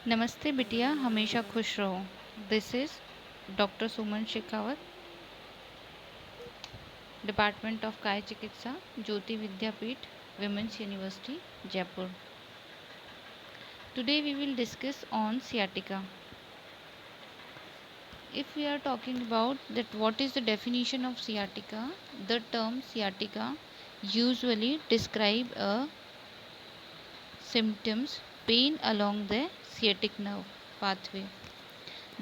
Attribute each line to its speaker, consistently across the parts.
Speaker 1: नमस्ते बिटिया, हमेशा खुश रहो। This is doctor Suman Shekhawat, department of काय चिकित्सा, Jyoti Vidyapeeth, women's university, Jaipur. Today we will discuss on sciatica. If we are talking about that what is the definition of sciatica, the term sciatica usually describe a symptoms pain along the sciatic nerve pathway.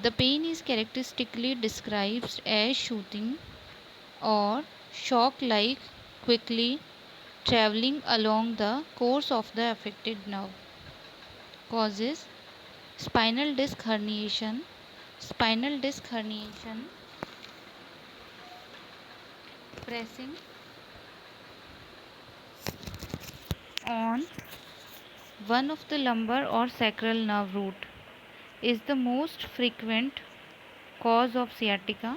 Speaker 1: The pain is characteristically described as shooting or shock like quickly traveling along the course of the affected nerve. Causes: spinal disc herniation, pressing on one of the lumbar or sacral nerve root is the most frequent cause of sciatica,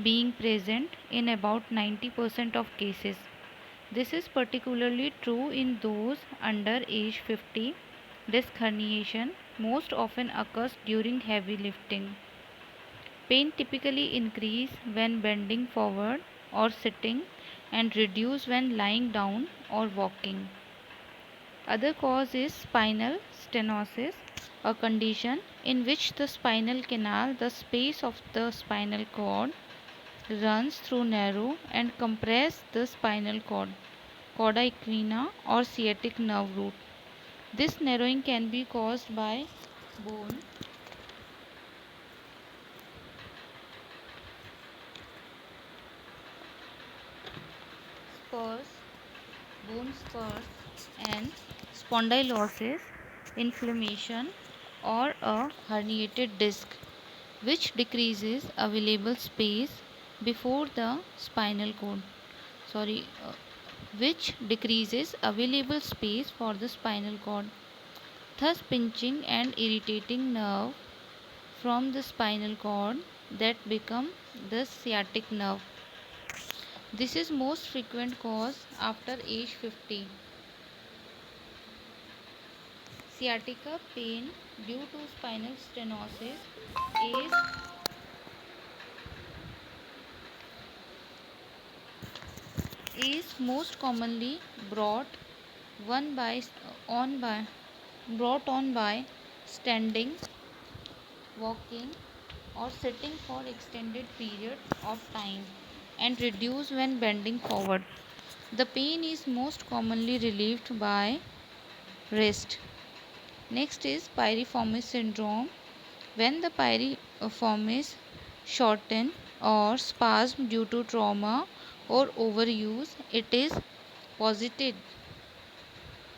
Speaker 1: being present in about 90% of cases. This is particularly true in those under age 50. Disc herniation most often occurs during heavy lifting. Pain typically increase when bending forward or sitting and reduce when lying down or walking. Other cause is spinal stenosis, a condition in which the spinal canal, the space of the spinal cord, runs through narrow and compress the spinal cord, cauda equina or sciatic nerve root. This narrowing can be caused by bone spurs, bone spurs and spondylosis, inflammation or a herniated disc which decreases available space before the spinal cord. Sorry, which decreases available space for the spinal cord, thus pinching and irritating nerve from the spinal cord that become the sciatic nerve. This is most frequent cause after age 50. Sciatica pain due to spinal stenosis is most commonly one by on by brought on by standing, walking or sitting for extended period of time and reduce when bending forward. The pain is most commonly relieved by rest. Next is piriformis syndrome. When the piriformis shorten or spasm due to trauma or overuse, it is posited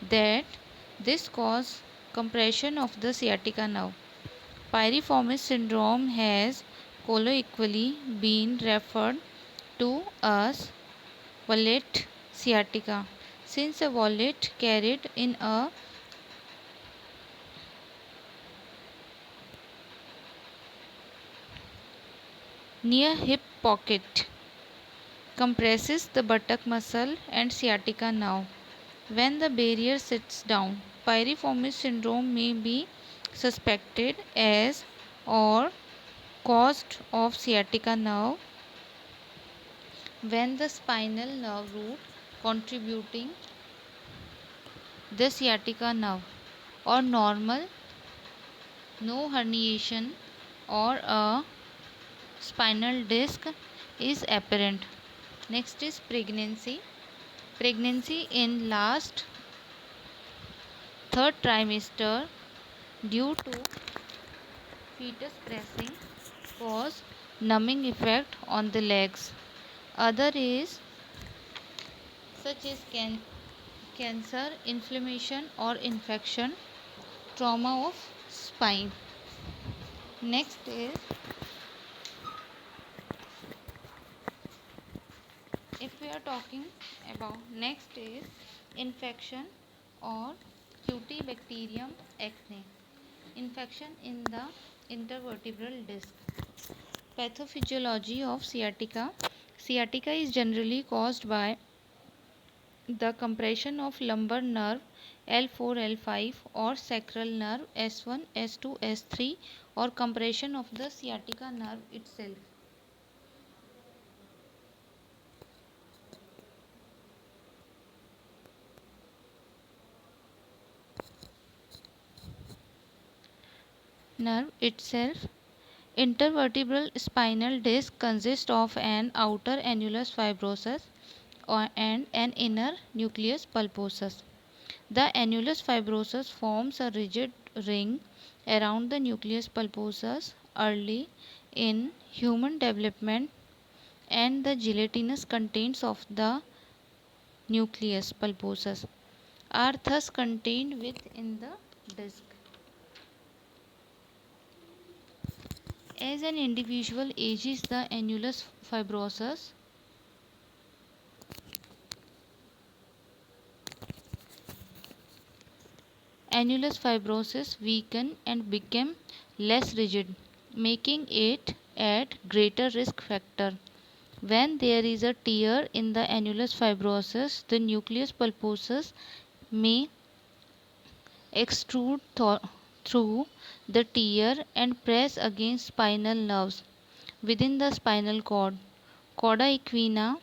Speaker 1: that this causes compression of the sciatica nerve. Piriformis syndrome has colloquially been referred to as vallet sciatica, since a wallet carried in a near hip pocket compresses the buttock muscle and sciatica nerve. When the barrier sits down, piriformis syndrome may be suspected as or caused of sciatica nerve when the spinal nerve root contributing the sciatica nerve or normal, no herniation or a spinal disc is apparent. Next is pregnancy. Pregnancy in last third trimester due to fetus pressing cause numbing effect on the legs. Other is such as cancer, inflammation or infection, trauma of spine. Next is, if we are talking about next is infection or Cutibacterium acne, infection in the intervertebral disc. Pathophysiology of sciatica. Sciatica is generally caused by the compression of lumbar nerve L4, L5 or sacral nerve S1, S2, S3 or compression of the sciatica nerve itself. Nerve itself. Intervertebral spinal disc consists of an outer annulus fibrosus and an inner nucleus pulposus. The annulus fibrosus forms a rigid ring around the nucleus pulposus early in human development, and the gelatinous contents of the nucleus pulposus are thus contained within the disc. As an individual ages, the annulus fibrosus weaken and become less rigid, making it at greater risk factor. When there is a tear in the annulus fibrosus, the nucleus pulposus may extrude through the tear and press against spinal nerves within the spinal cord, cauda equina,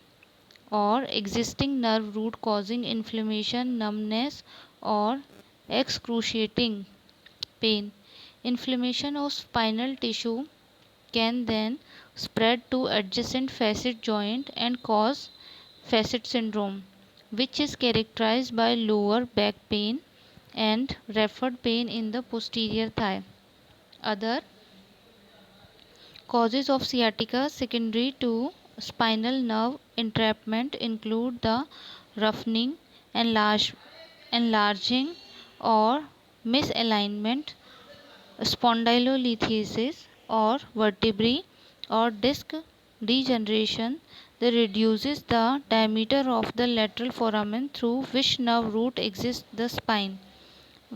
Speaker 1: or existing nerve root, causing inflammation, numbness, or excruciating pain. Inflammation of spinal tissue can then spread to adjacent facet joint and cause facet syndrome, which is characterized by lower back pain and referred pain in the posterior thigh. Other causes of sciatica secondary to spinal nerve entrapment include the roughening, enlarging or misalignment, spondylolisthesis or vertebrae or disc degeneration that reduces the diameter of the lateral foramen through which nerve root exits the spine.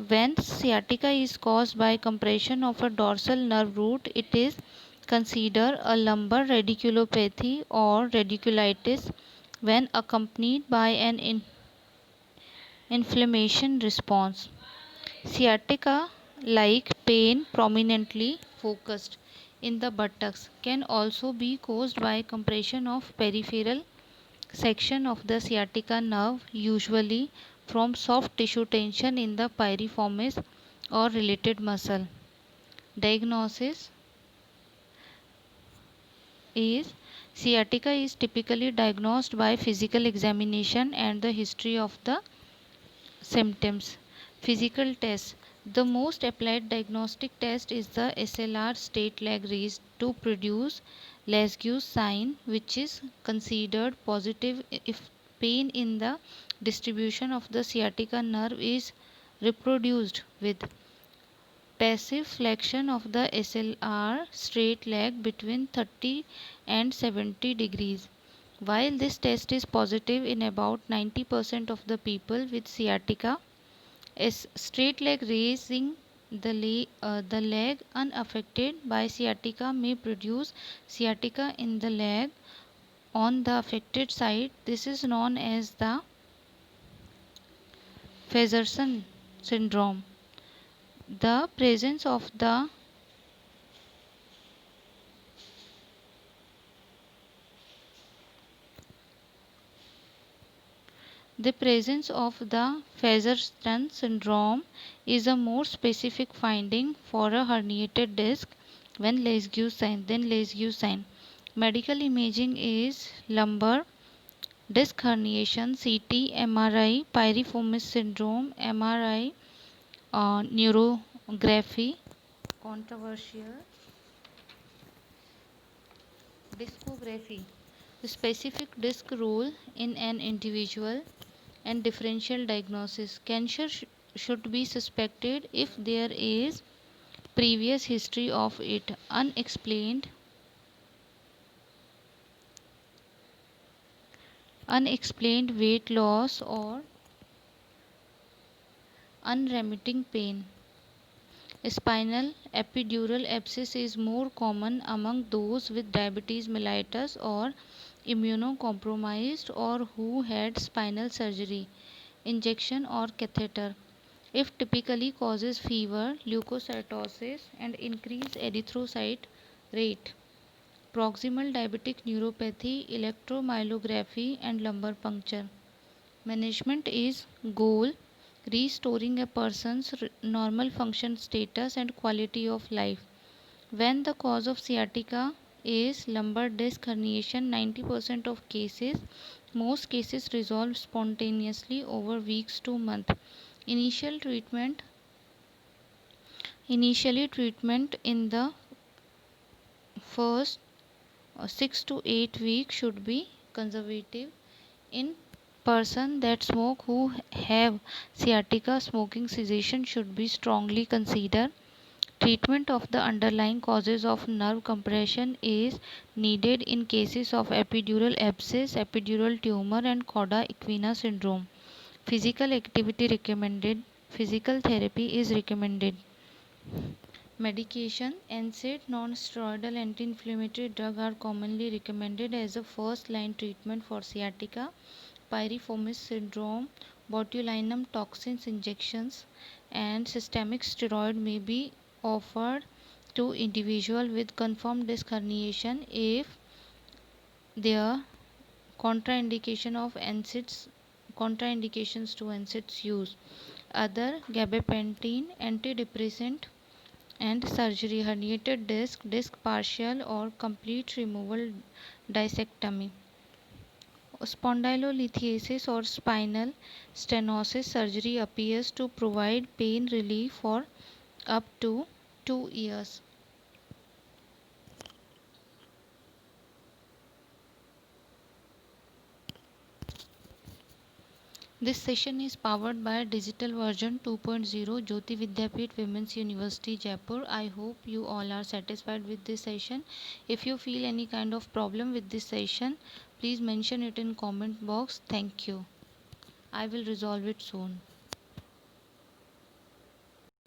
Speaker 1: When sciatica is caused by compression of a dorsal nerve root, it is considered a lumbar radiculopathy or radiculitis when accompanied by an inflammation response. Sciatica, like pain prominently focused in the buttocks, can also be caused by compression of peripheral section of the sciatica nerve, usually from soft tissue tension in the piriformis or related muscle. Diagnosis is sciatica is typically diagnosed by physical examination and the history of the symptoms. Physical tests. The most applied diagnostic test is the SLR straight leg raise to produce Lesch's sign, which is considered positive if pain in the distribution of the sciatica nerve is reproduced with passive flexion of the SLR straight leg between 30 and 70 degrees. While this test is positive in about 90% of the people with sciatica, is straight leg raising the leg unaffected by sciatica may produce sciatica in the leg on the affected side. This is known as the Fezerson syndrome. The presence of the Fezerson syndrome is a more specific finding for a herniated disc when Lesch's sign. Medical imaging is lumbar disc herniation, CT, MRI, piriformis syndrome, MRI, neurography, controversial discography, the specific disc role in an individual, and differential diagnosis. Cancer should be suspected if there is previous history of it, unexplained weight loss or unremitting pain. Spinal epidural abscess is more common among those with diabetes mellitus or immunocompromised or who had spinal surgery, injection or catheter. If typically causes fever, leukocytosis, and increased erythrocyte rate. Proximal diabetic neuropathy, electromyography, and lumbar puncture. Management is goal restoring a person's normal function status and quality of life. When the cause of sciatica is lumbar disc herniation, 90% of cases, most cases resolve spontaneously over weeks to months. Initial treatment Initially treatment in the first 6 to 8 weeks should be conservative. In person that smoke who have sciatica, smoking cessation should be strongly considered. Treatment of the underlying causes of nerve compression is needed in cases of epidural abscess, epidural tumor, and cauda equina syndrome. Physical activity recommended. Physical therapy is recommended. Medication, NSAID, non-steroidal anti-inflammatory drugs are commonly recommended as a first-line treatment for sciatica, piriformis syndrome, botulinum toxins injections, and systemic steroid may be offered to individuals with confirmed disc herniation if there contraindication of NSAIDs contraindications to NSAIDs use. Other gabapentin, antidepressant, and surgery, herniated disc partial or complete removal, discectomy. Spondylolithiasis or spinal stenosis surgery appears to provide pain relief for up to 2 years. This session is powered by Digital Version 2.0 Jyoti Vidyapeeth Women's University Jaipur. I hope you all are satisfied with this session. If you feel any kind of problem with this session, please mention it in comment box. Thank you. I will resolve it soon.